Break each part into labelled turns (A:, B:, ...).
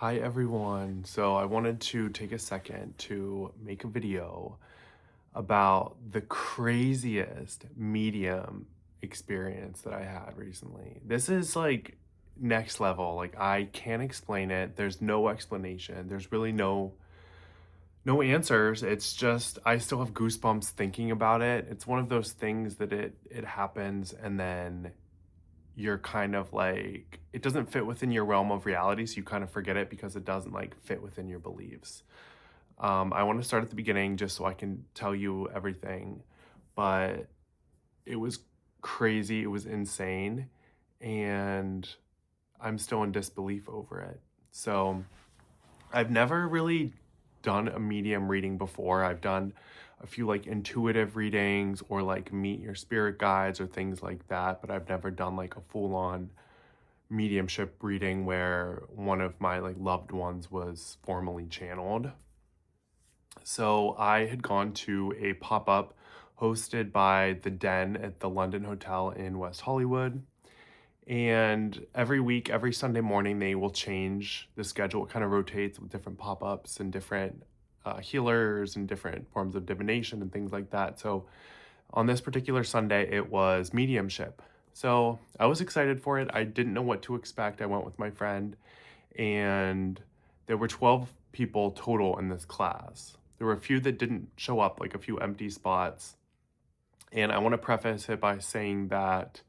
A: Hi everyone. So I wanted to take a second to make a video about the craziest medium experience that I had recently. This is like next level. Like I can't explain it. There's no explanation. There's really no answers. It's just I still have goosebumps thinking about it. It's one of those things that it happens and then you're kind of like it doesn't fit within your realm of reality, so you kind of forget it because it doesn't like fit within your beliefs. I want to start at the beginning just so I can tell you everything, but it was crazy, it was insane, and I'm still in disbelief over it. So I've never really done a medium reading before. I've done a few like intuitive readings or like meet your spirit guides or things like that, but I've never done like a full-on mediumship reading where one of my like loved ones was formally channeled. So I had gone to a pop-up hosted by the Den at the London Hotel in West Hollywood. And every week, every Sunday morning, they will change the schedule. It kind of rotates with different pop-ups and different healers and different forms of divination and things like that. So on this particular Sunday, it was mediumship. So I was excited for it. I didn't know what to expect. I went with my friend, and there were 12 people total in this class. There were a few that didn't show up, like a few empty spots. And I want to preface it by saying that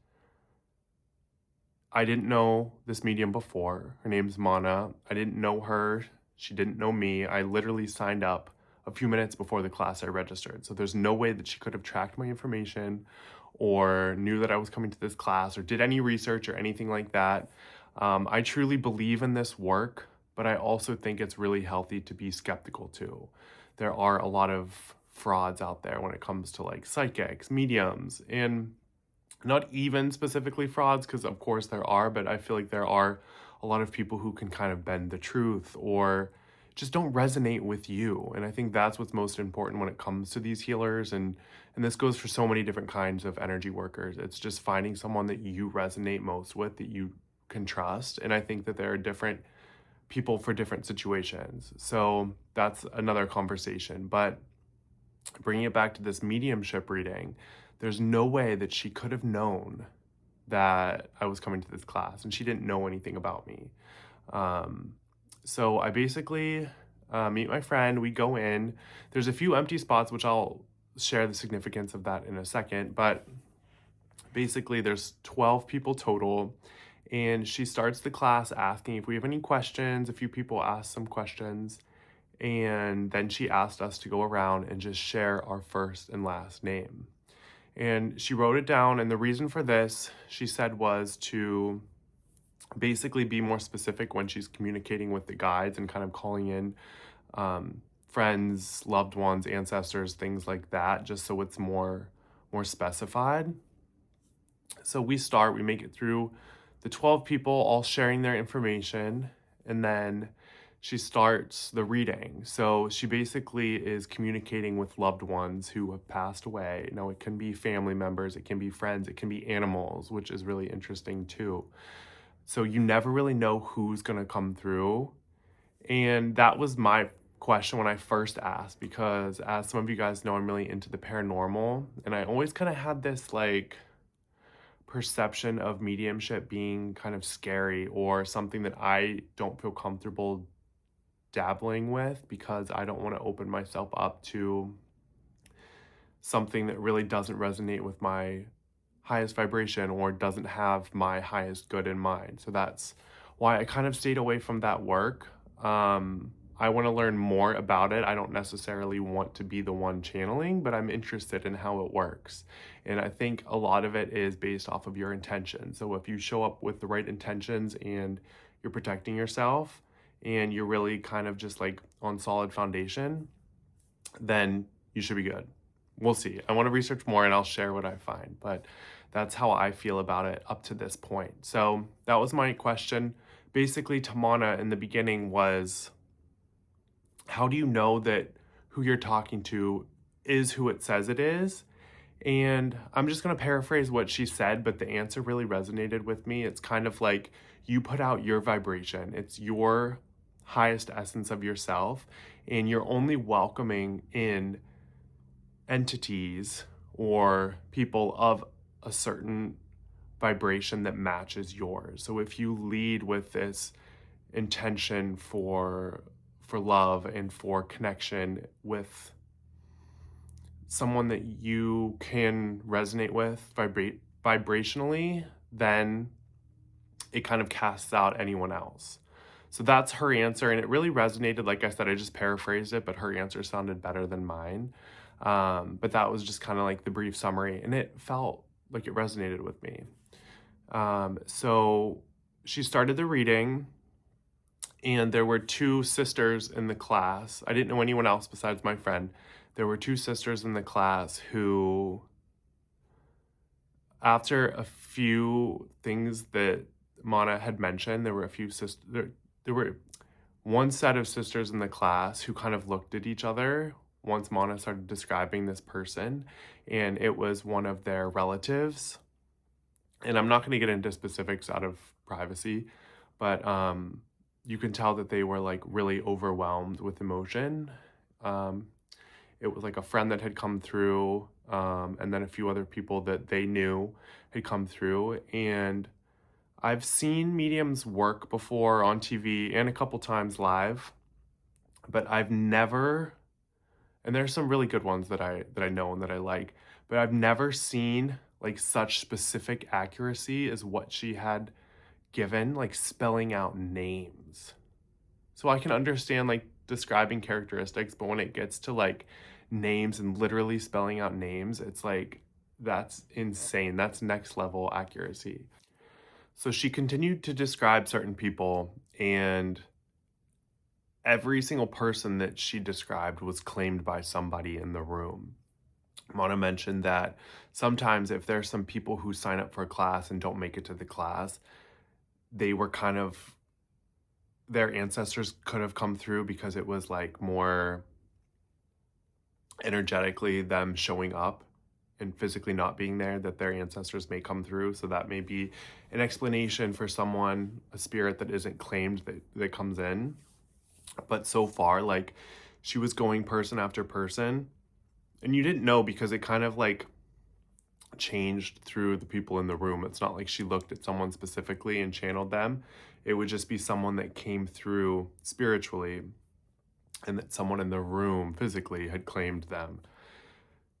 A: I didn't know this medium before. Her name's Manna. I didn't know her. She didn't know me. I literally signed up a few minutes before the class I registered. So there's no way that she could have tracked my information or knew that I was coming to this class or did any research or anything like that. I truly believe in this work, but I also think it's really healthy to be skeptical too. There are a lot of frauds out there when it comes to like psychics, mediums, and not even specifically frauds, because of course there are, but I feel like there are a lot of people who can kind of bend the truth or just don't resonate with you. And I think that's what's most important when it comes to these healers. And this goes for so many different kinds of energy workers. It's just finding someone that you resonate most with, that you can trust. And I think that there are different people for different situations. So that's another conversation. But bringing it back to this mediumship reading, there's no way that she could have known that I was coming to this class, and she didn't know anything about me. So I basically meet my friend, we go in. There's a few empty spots, which I'll share the significance of that in a second, but basically there's 12 people total, and she starts the class asking if we have any questions. A few people asked some questions, and then she asked us to go around and just share our first and last name. And she wrote it down, and the reason for this, she said, was to basically be more specific when she's communicating with the guides and kind of calling in friends, loved ones, ancestors, things like that, just so it's more specified. So we make it through the 12 people all sharing their information, and then she starts the reading. So she basically is communicating with loved ones who have passed away. Now, it can be family members, it can be friends, it can be animals, which is really interesting too. So you never really know who's going to come through. And that was my question when I first asked, because as some of you guys know, I'm really into the paranormal, and I always kind of had this like perception of mediumship being kind of scary or something that I don't feel comfortable dabbling with, because I don't want to open myself up to something that really doesn't resonate with my highest vibration or doesn't have my highest good in mind. So that's why I kind of stayed away from that work. I want to learn more about it. I don't necessarily want to be the one channeling, but I'm interested in how it works. And I think a lot of it is based off of your intention. So if you show up with the right intentions and you're protecting yourself and you're really kind of just like on solid foundation, then you should be good. We'll see. I want to research more and I'll share what I find, but that's how I feel about it up to this point. So that was my question. Basically, Tamana in the beginning was, how do you know that who you're talking to is who it says it is? And I'm just going to paraphrase what she said, but the answer really resonated with me. It's kind of like you put out your vibration. It's your highest essence of yourself, and you're only welcoming in entities or people of a certain vibration that matches yours. So if you lead with this intention for love and for connection with someone that you can resonate with vibrationally, then it kind of casts out anyone else. So that's her answer, and it really resonated. Like I said, I just paraphrased it, but her answer sounded better than mine. But that was just kind of like the brief summary, and it felt like it resonated with me. So she started the reading, and there were two sisters in the class. I didn't know anyone else besides my friend. There were two sisters in the class who, after a few things that Manna had mentioned, there were one set of sisters in the class who kind of looked at each other once Manna started describing this person, and it was one of their relatives. And I'm not going to get into specifics out of privacy, but you can tell that they were like really overwhelmed with emotion. It was like a friend that had come through, and then a few other people that they knew had come through. And I've seen mediums work before on TV and a couple times live, but I've never, and there's some really good ones that I know and that I like, but I've never seen like such specific accuracy as what she had given, like spelling out names. So I can understand like describing characteristics, but when it gets to like names and literally spelling out names, it's like, that's insane. That's next level accuracy. So she continued to describe certain people, and every single person that she described was claimed by somebody in the room. Manna mentioned that sometimes if there's some people who sign up for a class and don't make it to the class, they were kind of, their ancestors could have come through because it was like more energetically them showing up and physically not being there, that their ancestors may come through. So that may be an explanation for someone, a spirit that isn't claimed, that comes in. But so far, like, she was going person after person, and you didn't know because it kind of like changed through the people in the room. It's not like she looked at someone specifically and channeled them. It would just be someone that came through spiritually, and that someone in the room physically had claimed them.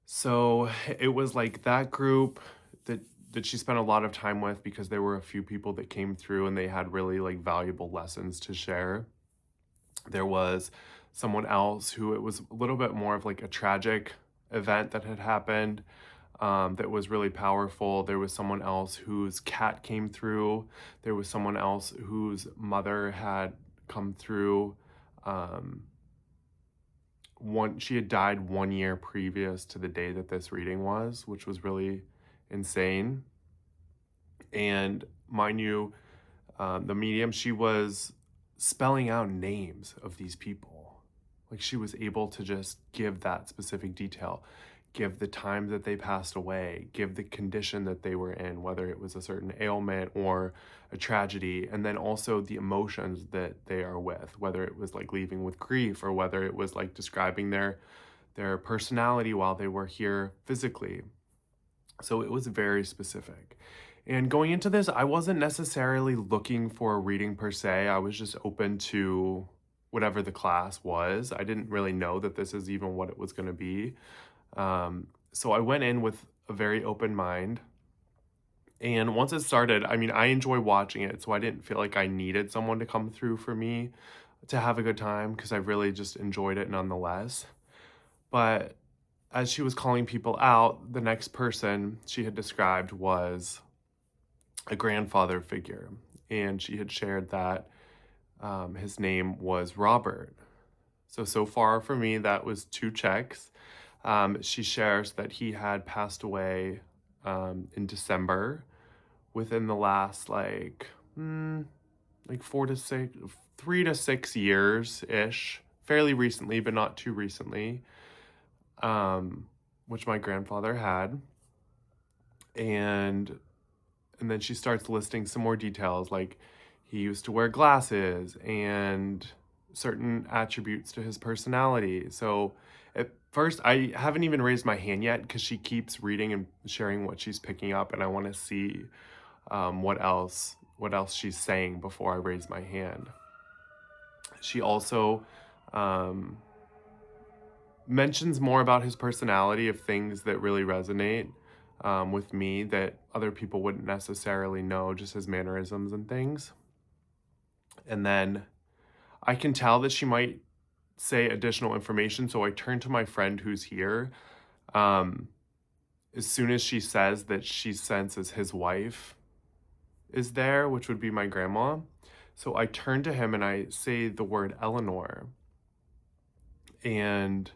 A: So it was like that group that she spent a lot of time with, because there were a few people that came through and they had really like valuable lessons to share. There was someone else who, it was a little bit more of like a tragic event that had happened, that was really powerful. There was someone else whose cat came through. There was someone else whose mother had come through. She had died 1 year previous to the day that this reading was, which was really insane. And mind you, the medium, she was spelling out names of these people. Like, she was able to just give that specific detail, give the time that they passed away, give the condition that they were in, whether it was a certain ailment or a tragedy, and then also the emotions that they are with, whether it was like leaving with grief or whether it was like describing their personality while they were here physically. So it was very specific. And going into this, I wasn't necessarily looking for a reading per se. I was just open to whatever the class was. I didn't really know that this is even what it was going to be. So I went in with a very open mind. And once it started, I mean, I enjoy watching it, so I didn't feel like I needed someone to come through for me to have a good time, because I really just enjoyed it nonetheless. But as she was calling people out, the next person she had described was a grandfather figure, and she had shared that his name was Robert. So far for me, that was 2 checks. She shares that he had passed away in December, within the last like 3 to 6 years ish, fairly recently, but not too recently, which my grandfather had. And then she starts listing some more details, like he used to wear glasses, and certain attributes to his personality. So at first, I haven't even raised my hand yet because she keeps reading and sharing what she's picking up, and I want to see what else she's saying before I raise my hand. She also um, mentions more about his personality of things that really resonate with me that other people wouldn't necessarily know, just his mannerisms and things. And then I can tell that she might say additional information, so I turn to my friend who's here. Um, as soon as she says that she senses his wife is there, which would be my grandma. So I turn to him and I say the word Eleanor. And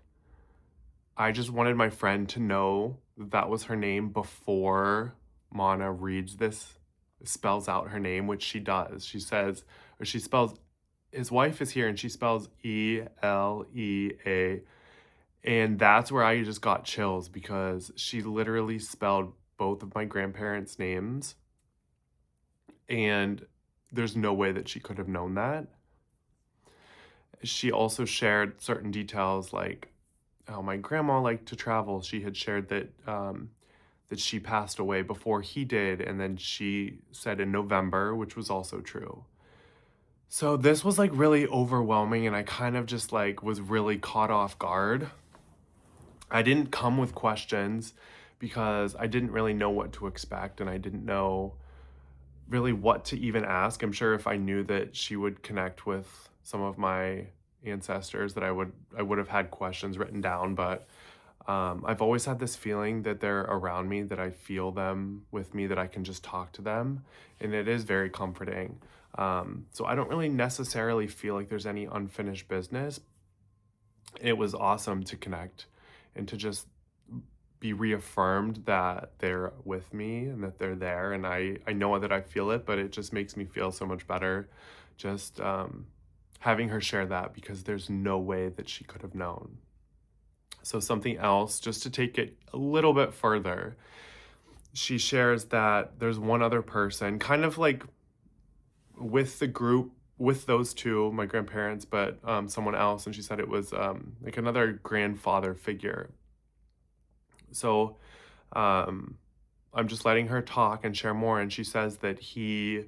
A: I just wanted my friend to know that was her name before Manna reads this, spells out her name, which she does. She says, or she spells, his wife is here, and she spells Elea. And that's where I just got chills because she literally spelled both of my grandparents' names. And there's no way that she could have known that. She also shared certain details like how my grandma liked to travel. She had shared that she passed away before he did, and then she said in November, which was also true. So this was like really overwhelming, and I kind of just like was really caught off guard. I didn't come with questions because I didn't really know what to expect, and I didn't know really what to even ask. I'm sure if I knew that she would connect with some of my ancestors that I would have had questions written down, but I've always had this feeling that they're around me, that I feel them with me, that I can just talk to them, and it is very comforting. So I don't really necessarily feel like there's any unfinished business. It was awesome to connect and to just be reaffirmed that they're with me and that they're there. And I know that I feel it, but it just makes me feel so much better just having her share that, because there's no way that she could have known. So something else, just to take it a little bit further, she shares that there's one other person, kind of like with the group, with those two, my grandparents, but someone else. And she said it was like another grandfather figure. So I'm just letting her talk and share more. And she says that he,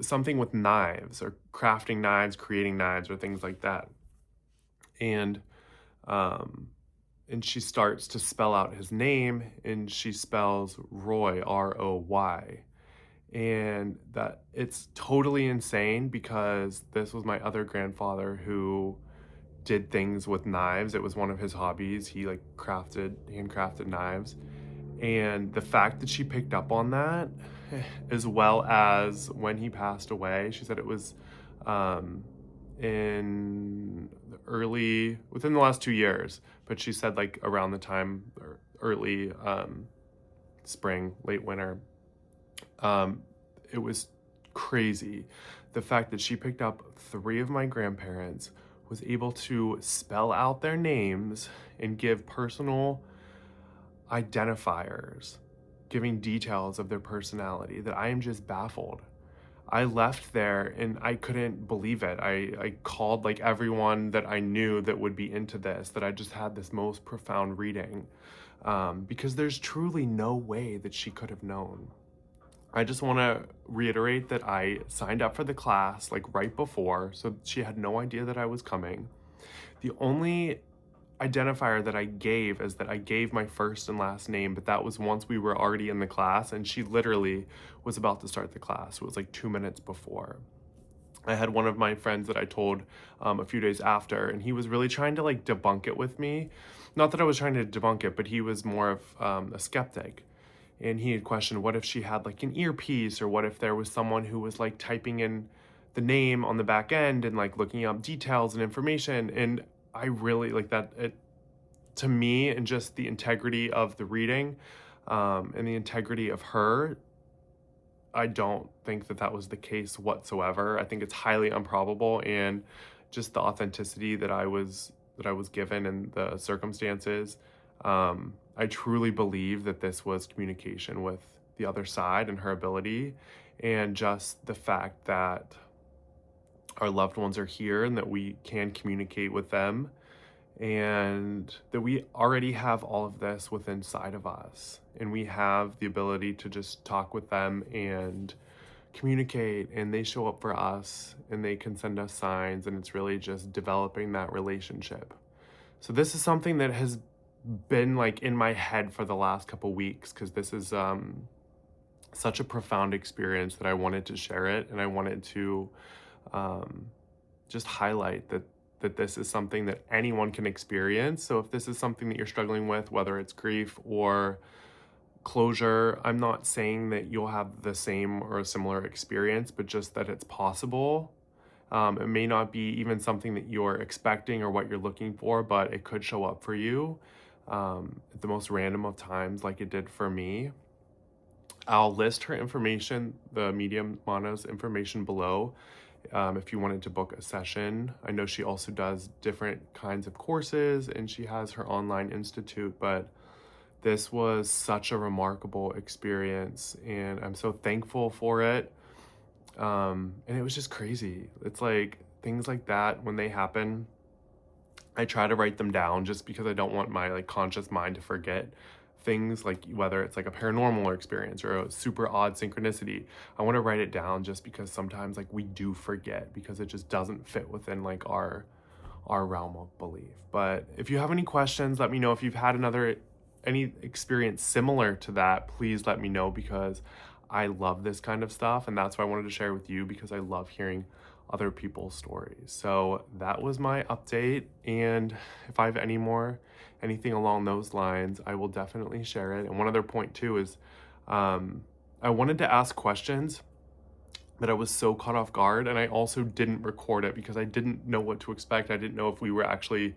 A: something with knives or crafting knives, creating knives or things like that. And she starts to spell out his name, and she spells Roy, R-O-Y. And that it's totally insane because this was my other grandfather who did things with knives. It was one of his hobbies. He like handcrafted knives. And the fact that she picked up on that, as well as when he passed away, she said it was within the last 2 years, but she said like around the time, or early spring, late winter. It was crazy. The fact that she picked up 3 of my grandparents, was able to spell out their names and give personal identifiers, giving details of their personality, that I am just baffled. I left there and I couldn't believe it. I called like everyone that I knew that would be into this, that I just had this most profound reading, because there's truly no way that she could have known. I just want to reiterate that I signed up for the class like right before, so she had no idea that I was coming. The only identifier that I gave is that I gave my first and last name, but that was once we were already in the class, and she literally was about to start the class. It was like 2 minutes before. I had one of my friends that I told a few days after, and he was really trying to like debunk it with me. Not that I was trying to debunk it, but he was more of a skeptic. And he had questioned, what if she had like an earpiece, or what if there was someone who was like typing in the name on the back end and like looking up details and information. And I really like that. To me, and just the integrity of the reading and the integrity of her, I don't think that was the case whatsoever. I think it's highly improbable, and just the authenticity that I was given and the circumstances. I truly believe that this was communication with the other side and her ability, and just the fact that our loved ones are here and that we can communicate with them, and that we already have all of this within inside of us, and we have the ability to just talk with them and communicate, and they show up for us and they can send us signs, and it's really just developing that relationship. So this is something that has been like in my head for the last couple weeks, because this is such a profound experience that I wanted to share it, and I wanted to um, just highlight that this is something that anyone can experience. So if this is something that you're struggling with, whether it's grief or closure, I'm not saying that you'll have the same or a similar experience, but just that it's possible. It may not be even something that you're expecting or what you're looking for, but it could show up for you at the most random of times, like it did for me. I'll list her information, the medium Manna's information below, if you wanted to book a session. I know she also does different kinds of courses, and she has her online institute, but this was such a remarkable experience, and I'm so thankful for it. And it was just crazy. It's like things like that, when they happen, I try to write them down just because I don't want my like conscious mind to forget things, like whether it's like a paranormal experience or a super odd synchronicity. I want to write it down just because sometimes like we do forget because it just doesn't fit within like our realm of belief. But if you have any questions, let me know. If you've had any experience similar to that, please let me know, because I love this kind of stuff, and that's why I wanted to share with you, because I love hearing other people's stories. So that was my update, and if I have anything along those lines, I will definitely share it. And one other point too is I wanted to ask questions, but I was so caught off guard, and I also didn't record it because I didn't know what to expect. I didn't know if we were actually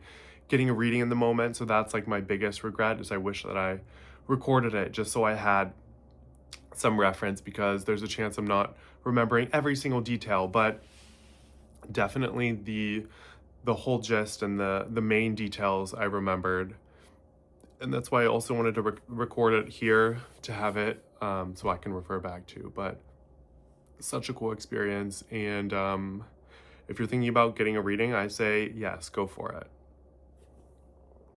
A: getting a reading in the moment. So that's like my biggest regret, is I wish that I recorded it just so I had some reference, because there's a chance I'm not remembering every single detail, but definitely the whole gist and the main details I remembered. And that's why I also wanted to record it here to have it so I can refer back to. But such a cool experience, and if you're thinking about getting a reading, I say yes, go for it.